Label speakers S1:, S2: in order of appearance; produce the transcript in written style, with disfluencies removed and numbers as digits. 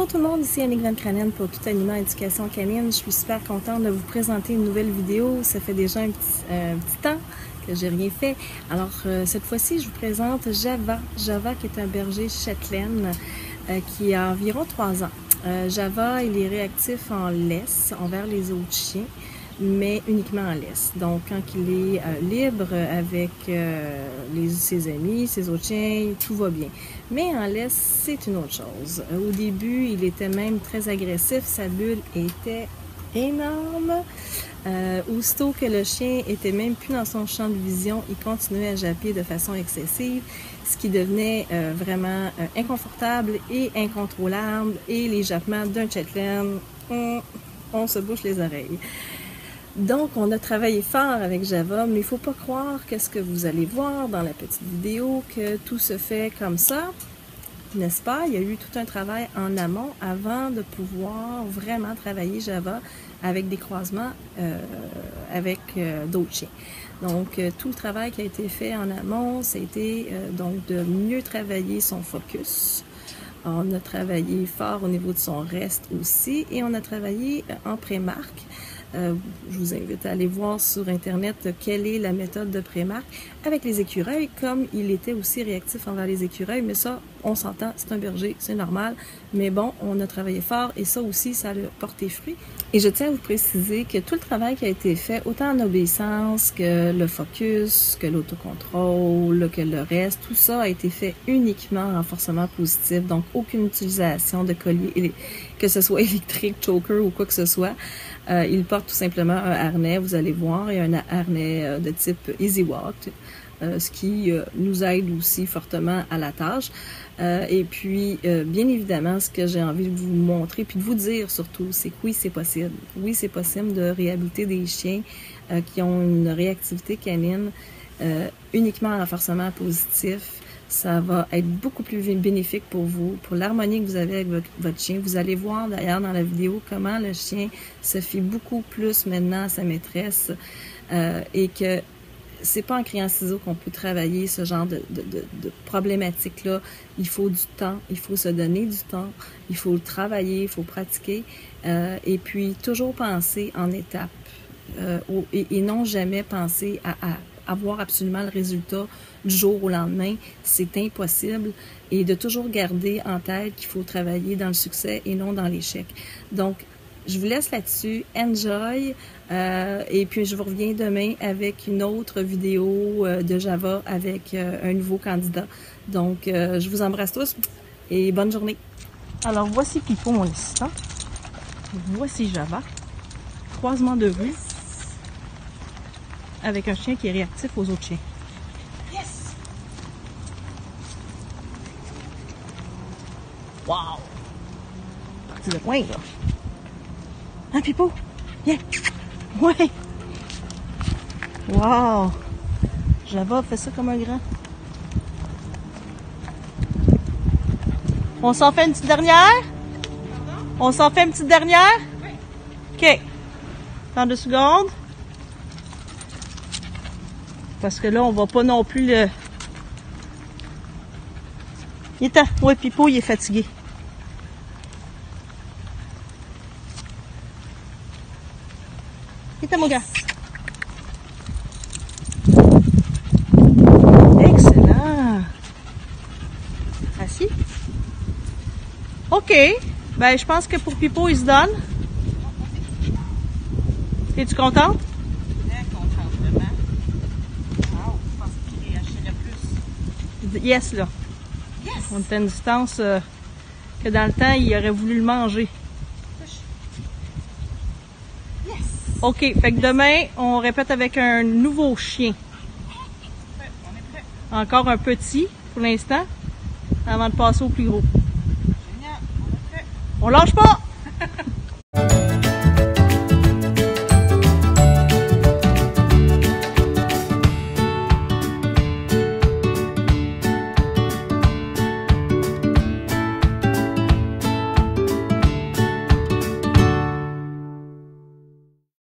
S1: Bonjour tout le monde, ici Annick Van Kranen pour Tout Aliment Éducation Canine. Je suis super contente de vous présenter une nouvelle vidéo. Ça fait déjà un petit temps que j'ai rien fait. Alors cette fois-ci, je vous présente Java. Java qui est un berger châtelaine qui a environ 3 ans. Java, il est réactif en laisse envers les autres chiens, mais uniquement en laisse. Donc, quand il est libre avec ses amis, ses autres chiens, tout va bien. Mais en laisse, c'est une autre chose. Au début, il était même très agressif. Sa bulle était énorme. Aussitôt que le chien était même plus dans son champ de vision, il continuait à japper de façon excessive, ce qui devenait vraiment inconfortable et incontrôlable. Et les jappements d'un Shetland, on se bouche les oreilles. Donc, on a travaillé fort avec Java, mais il ne faut pas croire que ce que vous allez voir dans la petite vidéo, que tout se fait comme ça, n'est-ce pas? Il y a eu tout un travail en amont avant de pouvoir vraiment travailler Java avec des croisements avec d'autres chiens. Donc, tout le travail qui a été fait en amont, c'était donc de mieux travailler son focus. On a travaillé fort au niveau de son reste aussi et on a travaillé en pré-marque. Je vous invite à aller voir sur Internet quelle est la méthode de pré-marque avec les écureuils, comme il était aussi réactif envers les écureuils, mais ça, on s'entend, c'est un berger, c'est normal, mais bon, on a travaillé fort et ça aussi, ça a porté fruit. Et je tiens à vous préciser que tout le travail qui a été fait, autant en obéissance que le focus, que l'autocontrôle, que le reste, tout ça a été fait uniquement en renforcement positif, donc aucune utilisation de collier, que ce soit électrique, choker ou quoi que ce soit. Il porte tout simplement un harnais, vous allez voir, et un harnais de type Easy Walk, ce qui nous aide aussi fortement à la tâche. Et puis, bien évidemment, ce que j'ai envie de vous montrer, puis de vous dire surtout, c'est que oui, c'est possible. Oui, c'est possible de réhabiliter des chiens qui ont une réactivité canine uniquement en renforcement positif. Ça va être beaucoup plus bénéfique pour vous, pour l'harmonie que vous avez avec votre chien. Vous allez voir d'ailleurs dans la vidéo comment le chien se fie beaucoup plus maintenant à sa maîtresse et que c'est pas en criant ciseaux qu'on peut travailler ce genre de problématique-là. Il faut du temps, il faut se donner du temps, il faut travailler, il faut pratiquer et puis toujours penser en étapes et non jamais penser à avoir absolument le résultat du jour au lendemain, c'est impossible, et de toujours garder en tête qu'il faut travailler dans le succès et non dans l'échec. Donc, je vous laisse là-dessus, enjoy, et puis je vous reviens demain avec une autre vidéo de Java avec un nouveau candidat. Donc, je vous embrasse tous et bonne journée. Alors, voici Pipo, mon assistant. Voici Java. Croisement de vue avec un chien qui est réactif aux autres chiens. Yes! Wow! Parti de loin, là. Hein, Pipo? Viens! Ouais! Wow! Java fait ça comme un grand. On s'en fait une petite dernière? Pardon? On s'en fait une petite dernière? Oui. OK. Dans 2 secondes. Parce que là, on va pas non plus le... Il est temps. Ouais, Pipo, il est fatigué. Il est temps, mon gars. Excellent. Assis. OK. Ben, je pense que pour Pipo, il se donne. Es-tu contente? Yes, là. Yes. On était à une distance que dans le temps, il aurait voulu le manger. Yes. OK, fait que demain, on répète avec un nouveau chien. On est prêt. Encore un petit, pour l'instant, avant de passer au plus gros. Génial, on est prêt. On lâche pas!